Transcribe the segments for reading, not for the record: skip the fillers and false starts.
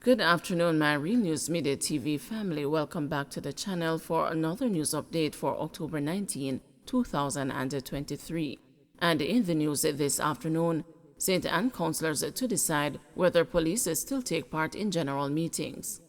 Good afternoon, my Real News Media TV family. Welcome back to the channel for another news update for October 19, 2023. And in the news this afternoon, St. Anne councillors to decide whether police still take part in general meetings.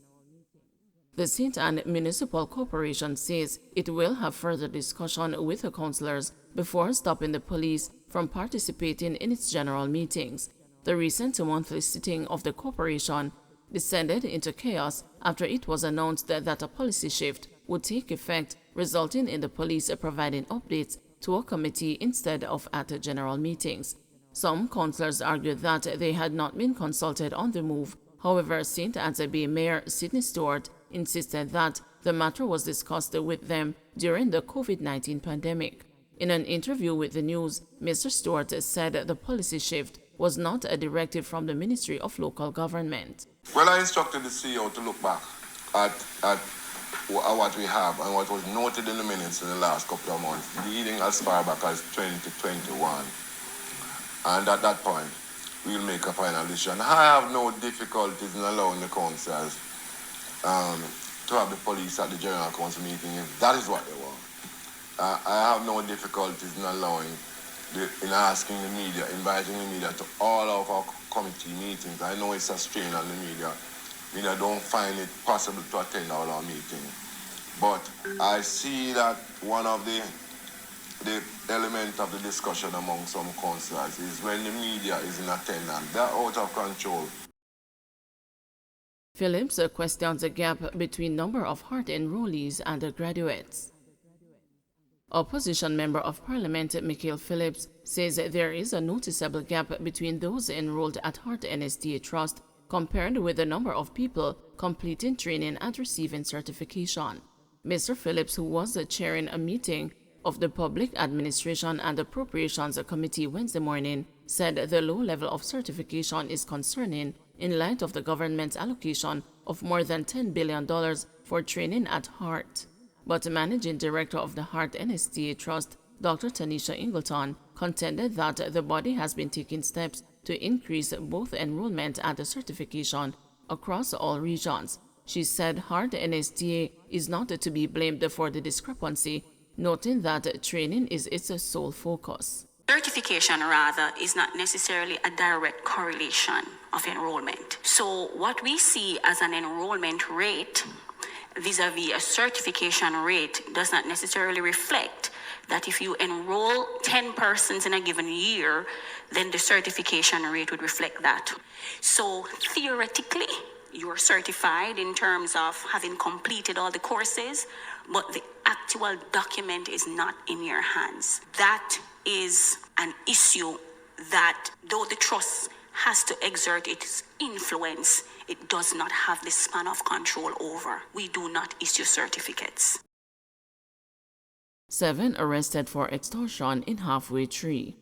The St. Anne Municipal Corporation says it will have further discussion with the councillors before stopping the police from participating in its general meetings. The recent monthly sitting of the corporation descended into chaos after it was announced that a policy shift would take effect, resulting in the police providing updates to a committee instead of at general meetings. Some councillors argued that they had not been consulted on the move. However, St. Anne's Bay Mayor Sidney Stewart insisted that the matter was discussed with them during the COVID-19 pandemic. In an interview with the news, Mr. Stewart said the policy shift was not a directive from the Ministry of Local Government. Well, I instructed the CEO to look back at what we have and what was noted in the minutes in the last couple of months, leading as far back as 2021. And at that point, we'll make a final decision. I have no difficulties in allowing the councils to have the police at the General Council meeting if that is what they want. I have no difficulties in asking the media, inviting the media to all of our committee meetings. I know it's a strain on the media. Media don't find it possible to attend all our meetings. But I see that one of the element of the discussion among some councillors is when the media is in attendance. They're out of control. Phillips questions the gap between number of HEART enrollees and graduates. Opposition Member of Parliament Michael Phillips says there is a noticeable gap between those enrolled at HEART NSTA Trust compared with the number of people completing training and receiving certification. Mr. Phillips, who was chairing a meeting of the Public Administration and Appropriations Committee Wednesday morning, said the low level of certification is concerning in light of the government's allocation of more than $10 billion for training at HEART. But Managing Director of the HEART NSTA Trust, Dr. Tanisha Ingleton, contended that the body has been taking steps to increase both enrollment and certification across all regions. She said HEART NSTA is not to be blamed for the discrepancy, noting that training is its sole focus. Certification, rather, is not necessarily a direct correlation of enrollment. So what we see as an enrollment rate vis-a-vis a certification rate does not necessarily reflect that if you enroll 10 persons in a given year, then the certification rate would reflect that. So theoretically, you're certified in terms of having completed all the courses, but the actual document is not in your hands. That is an issue that, though the trust has to exert its influence, it does not have the span of control over. We do not issue certificates. 7 arrested for extortion in Halfway Tree.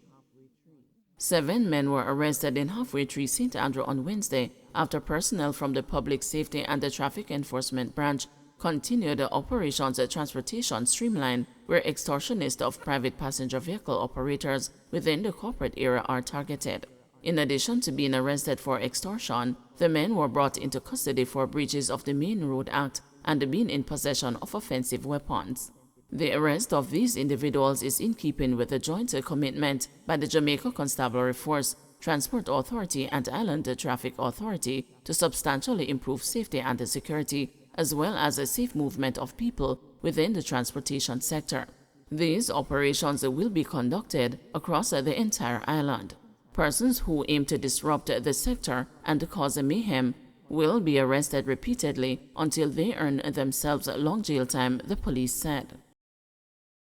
7 men were arrested in Halfway Tree, St. Andrew on Wednesday after personnel from the Public Safety and the Traffic Enforcement Branch continued operations at Transportation Streamline, where extortionists of private passenger vehicle operators within the corporate area are targeted. In addition to being arrested for extortion, the men were brought into custody for breaches of the Main Road Act and being in possession of offensive weapons. The arrest of these individuals is in keeping with the joint commitment by the Jamaica Constabulary Force, Transport Authority and Island Traffic Authority to substantially improve safety and security, as well as a safe movement of people within the transportation sector. These operations will be conducted across the entire island. Persons who aim to disrupt the sector and cause mayhem will be arrested repeatedly until they earn themselves long jail time, the police said.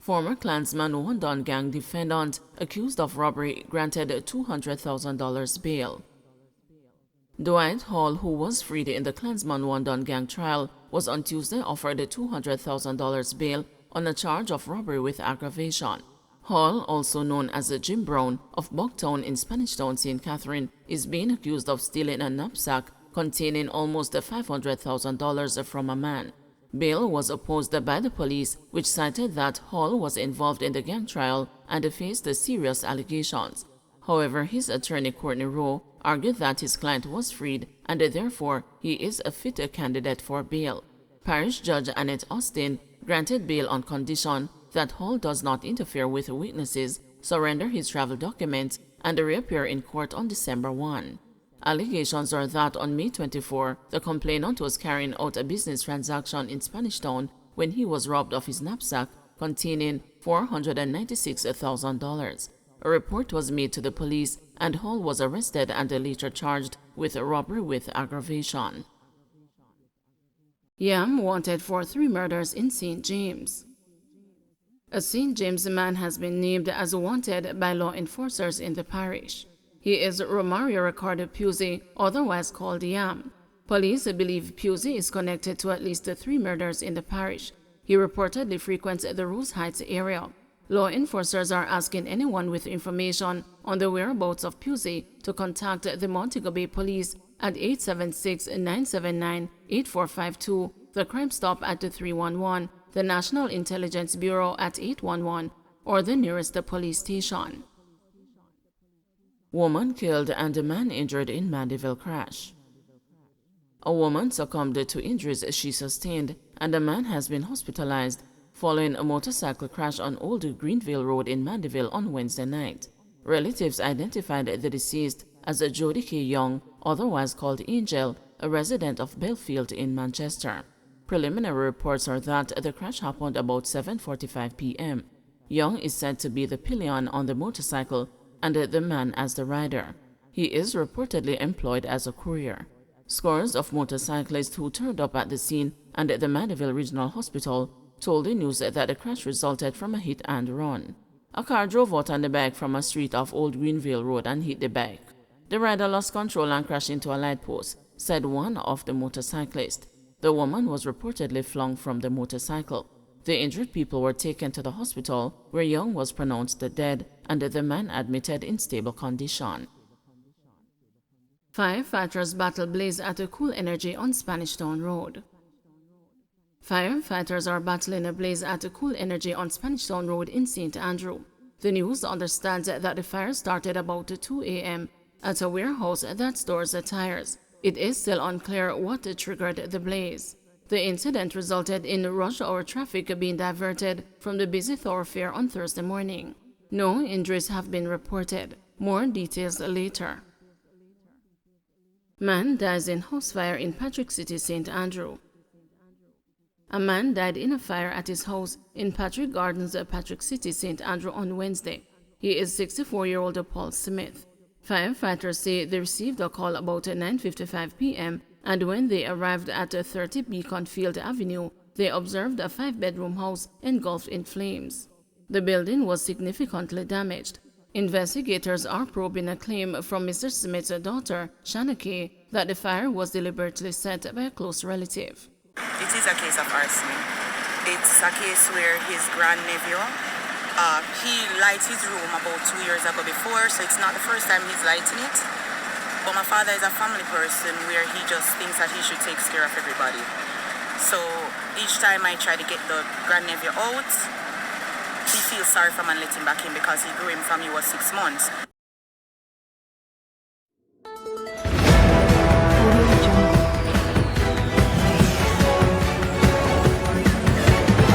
Former Klansman Wandon gang defendant accused of robbery granted $200,000 bail. Dwight Hall, who was freed in the Klansman Wandon gang trial, was on Tuesday offered $200,000 bail on a charge of robbery with aggravation. Hall, also known as Jim Brown of Bucktown in Spanish Town, St. Catherine, is being accused of stealing a knapsack containing almost $500,000 from a man. Bail was opposed by the police, which cited that Hall was involved in the gang trial and faced serious allegations. However, his attorney Courtney Rowe argued that his client was freed and therefore he is a fitter candidate for bail. Parish Judge Annette Austin granted bail on condition that Hall does not interfere with witnesses, surrender his travel documents, and reappear in court on December 1. Allegations are that on May 24, the complainant was carrying out a business transaction in Spanish Town when he was robbed of his knapsack containing $496,000. A report was made to the police and Hall was arrested and later charged with robbery with aggravation. Yam wanted for 3 murders in St. James. A St. James man has been named as wanted by law enforcers in the parish. He is Romario Ricardo Pusey, otherwise called Yam. Police believe Pusey is connected to at least 3 murders in the parish. He reportedly frequents the Rose Heights area. Law enforcers are asking anyone with information on the whereabouts of Pusey to contact the Montego Bay Police at 876-979-8452, the Crime Stop at 311, the National Intelligence Bureau at 811, or the nearest police station. Woman killed and a man injured in Mandeville crash. A woman succumbed to injuries she sustained and a man has been hospitalized following a motorcycle crash on Old Greenville Road in Mandeville on Wednesday night. Relatives identified the deceased as Jody K. Young, otherwise called Angel, a resident of Belfield in Manchester. Preliminary reports are that the crash happened about 7:45 p.m. Young is said to be the pillion on the motorcycle and the man as the rider. He is reportedly employed as a courier. Scores of motorcyclists who turned up at the scene and at the Mandeville Regional Hospital told the news that the crash resulted from a hit and run. A car drove out on the bike from a street off Old Greenville Road and hit the bike. The rider lost control and crashed into a light post, said one of the motorcyclists. The woman was reportedly flung from the motorcycle. The injured people were taken to the hospital, where Young was pronounced dead and the man admitted in stable condition. Firefighters battle blaze at a Cool Energy on Spanish Town Road. Firefighters are battling a blaze at a Cool Energy on Spanish Town Road in St. Andrew. The news understands that the fire started about 2 a.m. at a warehouse that stores tires. It is still unclear what triggered the blaze. The incident resulted in rush hour traffic being diverted from the busy thoroughfare on Thursday morning. No injuries have been reported. More details later. Man dies in house fire in Patrick City, St. Andrew. A man died in a fire at his house in Patrick Gardens, Patrick City, St. Andrew on Wednesday. He is 64-year-old Paul Smith. Firefighters say they received a call about 9:55 p.m. and when they arrived at 30 Beacon Field Avenue, they observed a 5-bedroom house engulfed in flames. The building was significantly damaged. Investigators are probing a claim from Mr. Smith's daughter, Shanna Kay, that the fire was deliberately set by a close relative. It is a case of arson. It's a case where his grandnephew, he lighted his room about 2 years ago before, so it's not the first time he's lighting it. But my father is a family person where he just thinks that he should take care of everybody. So each time I try to get the grandnephew out, he feels sorry for me and let him back in because he grew him from he was 6 months.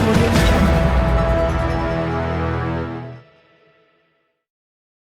Audio